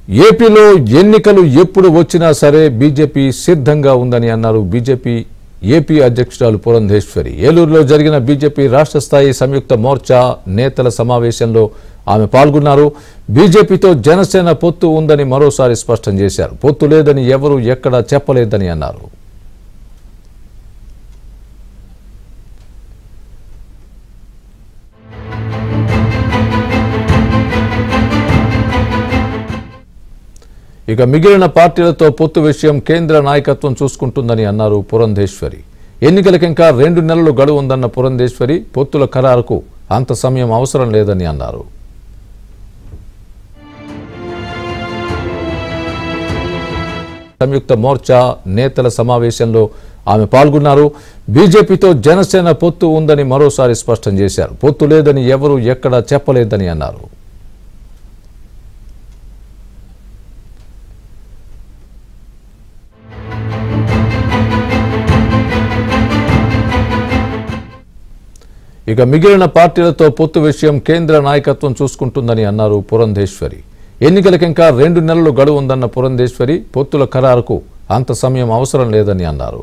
ఏపీలో ఎన్నికలు ఎప్పుడు వచ్చినా సరే బీజేపీ సిద్ధంగా ఉందని అన్నారు బీజేపీ ఏపీ అధ్యక్షురాలు పురంధేశ్వరి. ఏలూరులో జరిగిన బీజేపీ రాష్ట్ర స్థాయి సంయుక్త మోర్చా నేతల సమావేశంలో ఆమె పాల్గొన్నారు. బీజేపీతో జనసేన పొత్తు ఉందని మరోసారి స్పష్టం చేశారు. పొత్తు లేదని ఎవరూ ఎక్కడా చెప్పలేదని అన్నారు. ఇక మిగిలిన పార్టీలతో పొత్తు విషయం కేంద్ర నాయకత్వం చూసుకుంటుందని అన్నారు పురంధేశ్వరి. ఎన్నికలకు ఇంకా 2 నెలలు గడువు ఉందన్న పురంధేశ్వరి పొత్తుల ఖరారుకు అంత సమయం అవసరం లేదని అన్నారు. సంయుక్త మోర్చా నేతల సమావేశంలో ఆమె పాల్గొన్నారు. బీజేపీతో జనసేన పొత్తు ఉందని మరోసారి స్పష్టం చేశారు. పొత్తు లేదని ఎవరూ ఎక్కడా చెప్పలేదని అన్నారు. ఇక మిగిలిన పార్టీలతో పొత్తు విషయం కేంద్ర నాయకత్వం చూసుకుంటుందని అన్నారు పురంధేశ్వరి. ఎన్నికలకు ఇంకా 2 నెలలు గడువు ఉందన్న పురంధేశ్వరి పొత్తుల ఖరారుకు అంత సమయం అవసరం లేదని అన్నారు.